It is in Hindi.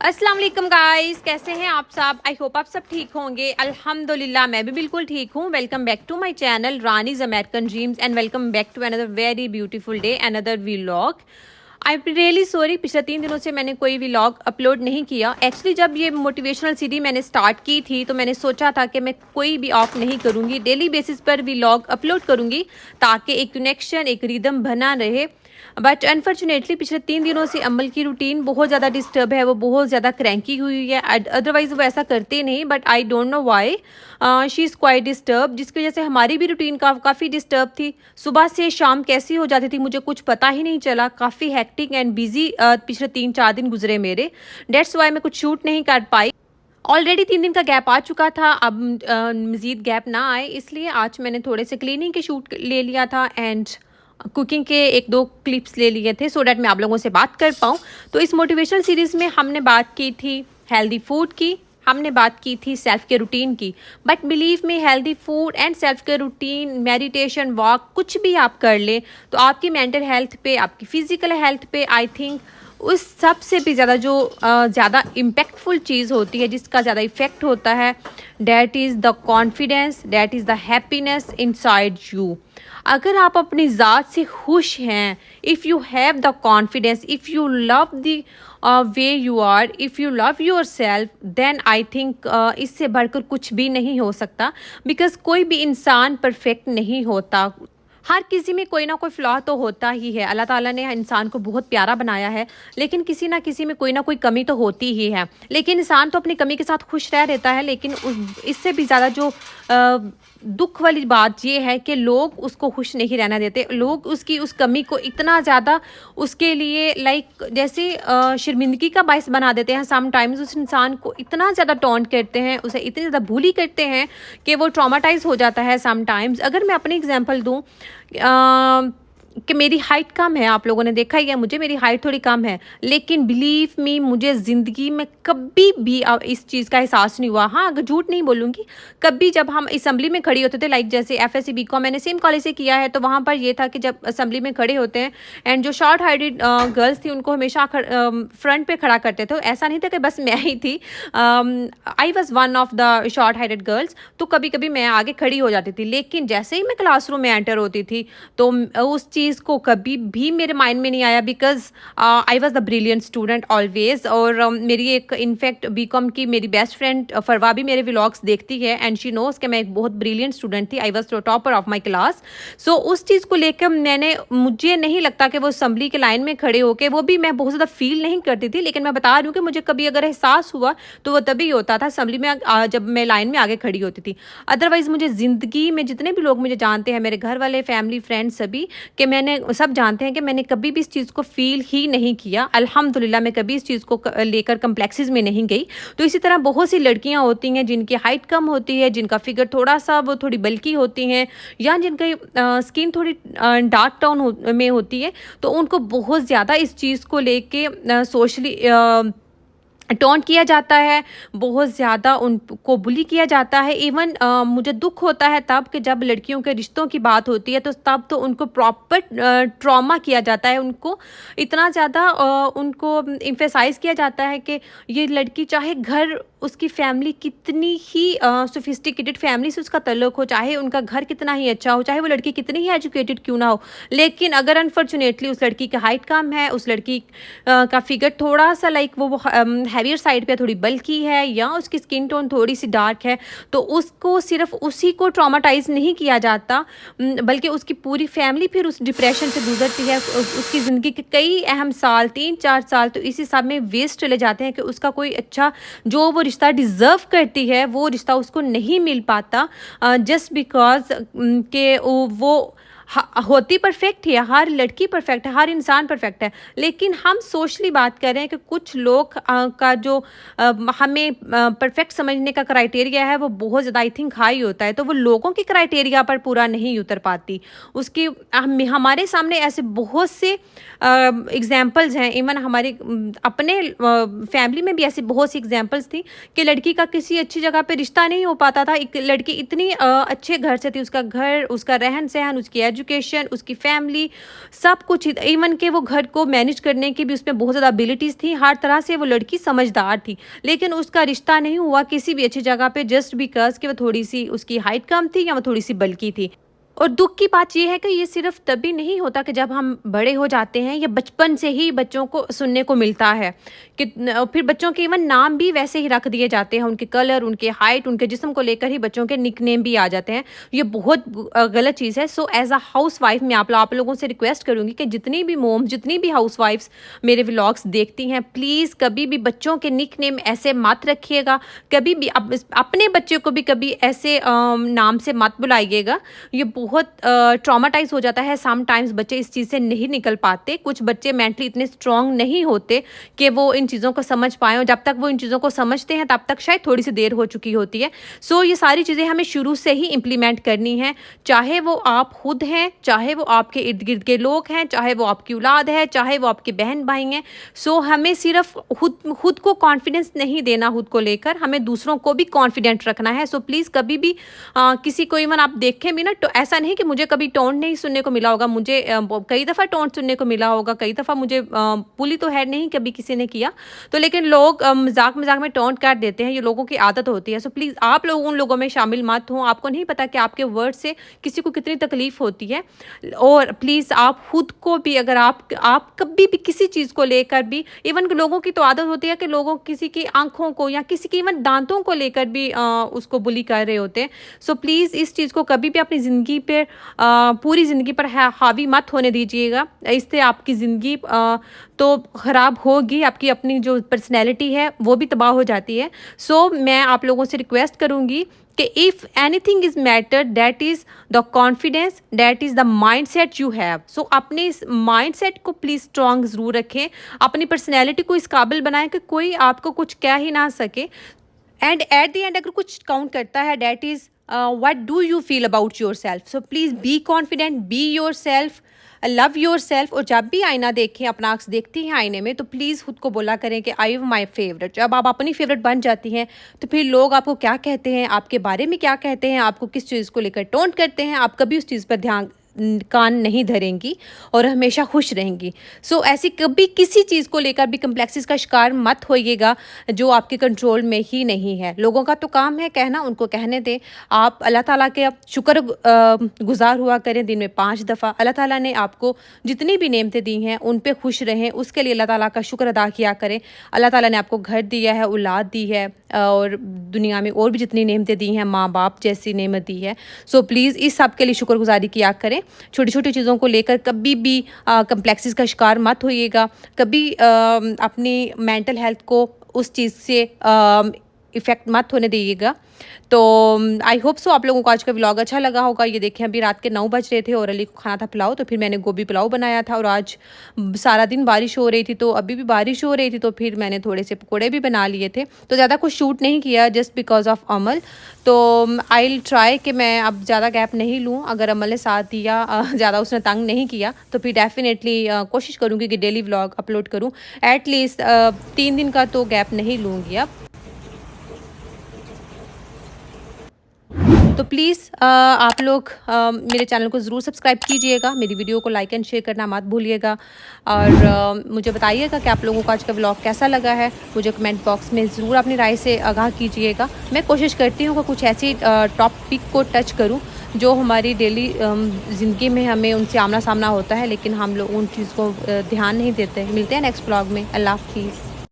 अस्सलाम वालेकुम गाइस, कैसे हैं आप सब। आई होप आप सब ठीक होंगे। अल्हम्दुलिल्लाह मैं भी बिल्कुल ठीक हूँ। Welcome back to my channel Rani's American Dreams and welcome back to another very beautiful day, another vlog. I am really sorry, पिछले 3 दिनों से मैंने कोई व्लॉग अपलोड नहीं किया। एक्चुअली जब ये मोटिवेशनल सीरीज मैंने स्टार्ट की थी तो मैंने सोचा था कि मैं कोई भी ऑफ नहीं करूँगी, डेली बेसिस पर व्लॉग अपलोड करूँगी ताकि एक कनेक्शन, एक रिदम बना रहे। बट अनफॉर्चुनेटली पिछले 3 दिनों से अम्मल की रूटीन बहुत ज़्यादा डिस्टर्ब है, वो बहुत ज़्यादा क्रैंकी हुई है। अदरवाइज़ वो ऐसा करते नहीं, but I don't know why she is quite disturb, जिसकी वजह से हमारी भी रूटीन काफ़ी डिस्टर्ब थी। सुबह से शाम कैसी हो जाती थी मुझे कुछ पता ही नहीं चला। काफ़ी हैक्टिक एंड बिजी पिछले 3-4 दिन गुजरे मेरे। डेट्स वाई मैं कुछ शूट नहीं कर पाई। ऑलरेडी 3 दिन का गैप आ चुका था, अब मज़ीद गैप ना आए इसलिए आज मैंने थोड़े से क्लीनिंग के शूट ले लिया था एंड कुकिंग के 1-2 क्लिप्स ले लिए थे सो डैट मैं आप लोगों से बात कर पाऊँ। तो इस मोटिवेशनल सीरीज़ में हमने बात की थी हेल्दी फूड की, हमने बात की थी सेल्फ केयर रूटीन की। बट बिलीव में healthy food and self care routine, meditation, walk, कुछ भी आप कर लें तो आपकी मेंटल हेल्थ पे, आपकी फ़िज़िकल हेल्थ पे आई थिंक उस सबसे भी ज़्यादा जो ज़्यादा इम्पैक्टफुल चीज़ होती है, जिसका ज़्यादा इफ़ेक्ट होता है, that is the confidence, that is the happiness inside you. अगर आप अपनी ज़ात से खुश हैं, if you have the confidence, if you love the way you are, if you love yourself, then I think इससे बढ़कर कुछ भी नहीं हो सकता। बिकॉज़ कोई भी इंसान परफेक्ट नहीं होता, हर किसी में कोई ना कोई फ्लॉ तो होता ही है। अल्लाह ताला ने इंसान को बहुत प्यारा बनाया है, लेकिन किसी ना किसी में कोई ना कोई कमी तो होती ही है। लेकिन इंसान तो अपनी कमी के साथ खुश रह रहता है, लेकिन इससे भी ज़्यादा जो दुख वाली बात ये है कि लोग उसको खुश नहीं रहना देते। लोग उसकी उस कमी को इतना ज़्यादा उसके लिए लाइक जैसे शर्मिंदगी का बायस बना देते हैं। समटाइम्स उस इंसान को इतना ज़्यादा टॉन्ट करते हैं, उसे इतनी ज़्यादा बुली करते हैं कि वो ट्रॉमाटाइज हो जाता है समटाइम्स। अगर मैं अपनी एग्जांपल दूँ कि मेरी हाइट कम है, आप लोगों ने देखा ही है मुझे, मेरी हाइट थोड़ी कम है, लेकिन बिलीव मी मुझे ज़िंदगी में कभी भी इस चीज़ का एहसास नहीं हुआ। हाँ, अगर झूठ नहीं बोलूँगी, कभी जब हम असेंबली में खड़े होते थे, लाइक जैसे एफएससी बीकॉम मैंने सेम कॉलेज से किया है, तो वहाँ पर ये था कि जब असेंबली में खड़े होते हैं एंड जो शॉर्ट हाइटेड गर्ल्स थी उनको हमेशा फ्रंट पे खड़ा करते थे। ऐसा नहीं था कि बस मैं ही थी, I was one of the short heighted girls, तो कभी कभी मैं आगे खड़ी हो जाती थी। लेकिन जैसे ही मैं क्लासरूम में एंटर होती थी तो उस चीज़ को कभी भी मेरे माइंड में नहीं आया, because I was the brilliant student always. और मेरी एक इनफैक्ट बीकॉम की मेरी बेस्ट फ्रेंड फरवा भी मेरे व्लॉग्स देखती है एंड शी नोज कि मैं एक बहुत ब्रिलियंट स्टूडेंट थी। I was topper of my class. So उस चीज़ को लेकर मुझे नहीं लगता कि वो असेंबली के लाइन में खड़े होकर, वो भी मैं बहुत ज़्यादा फील नहीं करती थी, लेकिन मैं बता रही हूँ कि मुझे कभी अगर एहसास हुआ तो वो तभी होता था असेंबली में जब मैं लाइन में आगे खड़ी होती थी। अदरवाइज मुझे ज़िंदगी में जितने भी लोग मुझे जानते हैं, मेरे घर वाले, फैमिली, फ्रेंड्स, सभी, कि मैंने सब जानते हैं कि मैंने कभी भी इस चीज़ को फील ही नहीं किया। अल्हम्दुलिल्लाह मैं कभी इस चीज़ को लेकर कम्प्लेक्सेस में नहीं गई। तो इसी तरह बहुत सी लड़कियां होती हैं जिनकी हाइट कम होती है, जिनका फिगर थोड़ा सा वो थोड़ी बल्की होती हैं, या जिनकी स्किन थोड़ी डार्क टोन में होती है, तो उनको बहुत ज़्यादा इस चीज़ को लेके सोशली टॉन्ट किया जाता है, बहुत ज़्यादा उनको बुली किया जाता है। इवन मुझे दुख होता है तब कि जब लड़कियों के रिश्तों की बात होती है तो तब तो उनको प्रॉपर ट्रॉमा किया जाता है, उनको इतना ज़्यादा उनको एम्फेसाइज़ किया जाता है कि ये लड़की, चाहे घर उसकी फैमिली कितनी ही सोफिस्टिकेटेड फैमिली से उसका तल्लुक़ हो, चाहे उनका घर कितना ही अच्छा हो, चाहे वो लड़की कितनी ही एजुकेटेड क्यों ना हो, लेकिन अगर अनफॉर्चुनेटली उस लड़की की हाइट कम है, उस लड़की का फिगर थोड़ा सा लाइक वो हैवियर साइड पे थोड़ी बल्की है, या उसकी स्किन टोन थोड़ी सी डार्क है, तो उसको सिर्फ उसी को ट्रॉमाटाइज नहीं किया जाता, बल्कि उसकी पूरी फैमिली फिर उस डिप्रेशन से गुजरती है। उसकी ज़िंदगी के कई अहम साल, 3-4 साल तो इसी सब में वेस्ट चले जाते हैं कि उसका कोई अच्छा जो वो रिश्ता डिज़र्व करती है वो रिश्ता उसको नहीं मिल पाता, जस्ट बिकॉज के वो होती परफेक्ट है। हर लड़की परफेक्ट है, हर इंसान परफेक्ट है, लेकिन हम सोशली बात कर रहे हैं कि कुछ लोग का जो हमें परफेक्ट समझने का क्राइटेरिया है वो बहुत ज़्यादा आई थिंक हाई होता है, तो वो लोगों की क्राइटेरिया पर पूरा नहीं उतर पाती। उसकी हमारे सामने ऐसे बहुत से एग्जाम्पल्स हैं, इवन हमारे अपने फैमिली में भी ऐसी बहुत सी एग्जाम्पल्स थी कि लड़की का किसी अच्छी जगह पे रिश्ता नहीं हो पाता था। एक लड़की इतनी अच्छे घर से थी, उसका घर, उसका रहन सहन, उसकी एजुकेशन, उसकी फैमिली, सब कुछ, इवन के वो घर को मैनेज करने की भी उसमें बहुत ज़्यादा एबिलिटीज़ थी। हर तरह से वो लड़की समझदार थी, लेकिन उसका रिश्ता नहीं हुआ किसी भी अच्छी जगह पे, जस्ट बिकॉज कि वो थोड़ी सी, उसकी हाइट कम थी या वो थोड़ी सी बल्की थी। और दुख की बात यह है कि ये सिर्फ तभी नहीं होता कि जब हम बड़े हो जाते हैं, या बचपन से ही बच्चों को सुनने को मिलता है कि फिर बच्चों के इवन नाम भी वैसे ही रख दिए जाते हैं, उनके कलर, उनके हाइट, उनके जिस्म को लेकर ही बच्चों के निकनेम भी आ जाते हैं। ये बहुत गलत चीज़ है। So as a housewife मैं आप लोगों से रिक्वेस्ट करूँगी कि जितनी भी मोम, जितनी भी हाउस वाइफ्स मेरे व्लॉग्स देखती हैं, प्लीज़ कभी भी बच्चों के निकनेम ऐसे मत रखिएगा। कभी भी अपने बच्चे को भी कभी ऐसे नाम से मत बुलाइएगा। ये बहुत ट्रॉमाटाइज हो जाता है। सम टाइम्स बच्चे इस चीज़ से नहीं निकल पाते। कुछ बच्चे मेंटली इतने स्ट्रांग नहीं होते कि वो इन चीज़ों को समझ पाएँ, और जब तक वो इन चीज़ों को समझते हैं तब तक शायद थोड़ी सी देर हो चुकी होती है। सो ये सारी चीज़ें हमें शुरू से ही इम्प्लीमेंट करनी है, चाहे वो आप खुद हैं, चाहे वो आपके इर्द गिर्द के लोग हैं, चाहे वो आपकी औलाद है, चाहे वो आपके बहन भाई हैं। सो हमें सिर्फ खुद को कॉन्फिडेंस नहीं देना, खुद को लेकर हमें दूसरों को भी कॉन्फिडेंट रखना है। सो प्लीज़ कभी भी किसी को इवन आप देखें भी ना, तो ऐसा नहीं कि मुझे कभी टोंट नहीं सुनने को मिला होगा, मुझे कई दफ़ा टोंट सुनने को मिला होगा, कई दफ़ा मुझे बुली तो है नहीं कभी किसी ने किया, तो लेकिन लोग मजाक में टोंट कर देते हैं। ये लोगों की आदत होती है। सो प्लीज़ आप लोग उन लोगों में शामिल मत हो। आपको नहीं पता कि आपके वर्ड से किसी को कितनी तकलीफ़ होती है। और प्लीज़ आप खुद को भी, अगर आप कभी भी किसी चीज़ को लेकर भी, इवन लोगों की तो आदत होती है कि लोगों किसी की आंखों को या किसी की इवन दांतों को लेकर भी उसको बुली कर रहे होते हैं। सो प्लीज़ इस चीज़ को कभी भी अपनी ज़िंदगी पर, पूरी ज़िंदगी पर हावी मत होने दीजिएगा। इससे आपकी ज़िंदगी तो ख़राब होगी, आपकी अपनी जो पर्सनैलिटी है वो भी तबाह हो जाती है। सो मैं आप लोगों से रिक्वेस्ट करूँगी कि if anything is matter, that is the confidence, that is the mind set you have. So अपने इस माइंड सेट को प्लीज़ स्ट्रॉन्ग ज़रूर रखें, अपनी पर्सनैलिटी को इस काबिल बनाएं कि कोई आपको कुछ कह ही ना सके। एंड एट द एंड अगर कुछ काउंट करता है, that is what do you feel about yourself. So please be confident, be yourself, love yourself. और जब भी आईना देखें, अपना अक्स देखती हैं आईने में, तो प्लीज़ खुद को बोला करें कि आई एम माई फेवरेट। जब आप अपनी फेवरेट बन जाती हैं तो फिर लोग आपको क्या कहते हैं, आपके बारे में क्या कहते हैं, आपको किस चीज़ को लेकर टोंट करते हैं, आप कभी उस चीज़ पर ध्यान कान नहीं धरेंगी और हमेशा खुश रहेंगी। सो ऐसी कभी किसी चीज़ को लेकर भी कम्प्लेक्सिस का शिकार मत होइएगा जो आपके कंट्रोल में ही नहीं है। लोगों का तो काम है कहना, उनको कहने दें। आप अल्लाह ताला के शुक्र गुज़ार हुआ करें दिन में 5 दफ़ा। अल्लाह ताला ने आपको जितनी भी नेमतें दी हैं उन पे खुश रहें, उसके लिए अल्लाह ताला का शुक्र अदा किया करें। अल्लाह ताला ने आपको घर दिया है, औलाद दी है, और दुनिया में और भी जितनी नेमतें दी हैं, माँ बाप जैसी नेमत दी है। सो प्लीज़ इस सब के लिए शुक्रगुजारी किया करें। छोटी छोटी चीज़ों को लेकर कभी भी कम्प्लेक्सिस का शिकार मत होइएगा। कभी अपनी मेंटल हेल्थ को उस चीज़ से इफ़ेक्ट मत होने दीजिएगा। तो आई होप सो आप लोगों को आज का व्लॉग अच्छा लगा होगा। ये देखें अभी रात के 9 बज रहे थे और अली को खाना था पुलाव, तो फिर मैंने गोभी पुलाव बनाया था। और आज सारा दिन बारिश हो रही थी, तो अभी भी बारिश हो रही थी, तो फिर मैंने थोड़े से पकौड़े भी बना लिए थे। तो ज़्यादा कुछ शूट नहीं किया, जस्ट बिकॉज ऑफ अमल। तो आई विल ट्राई कि मैं अब ज़्यादा गैप नहीं लूँ। अगर अमल ने साथ दिया, ज़्यादा उसने तंग नहीं किया, तो फिर डेफिनेटली कोशिश करूँगी कि डेली व्लॉग अपलोड करूँ। एटलीस्ट 3 दिन का तो गैप नहीं लूँगी अब। तो प्लीज़ आप लोग मेरे चैनल को ज़रूर सब्सक्राइब कीजिएगा, मेरी वीडियो को लाइक एंड शेयर करना मत भूलिएगा। और मुझे बताइएगा कि आप लोगों को आज का व्लॉग कैसा लगा है। मुझे कमेंट बॉक्स में ज़रूर अपनी राय से आगाह कीजिएगा। मैं कोशिश करती हूँ कि कुछ ऐसी टॉपिक को टच करूँ जो हमारी डेली ज़िंदगी में हमें उनसे आमना सामना होता है, लेकिन हम लोग उन चीज़ को ध्यान नहीं देते। मिलते हैं नेक्स्ट व्लॉग में। अल्लाह हाफिज़।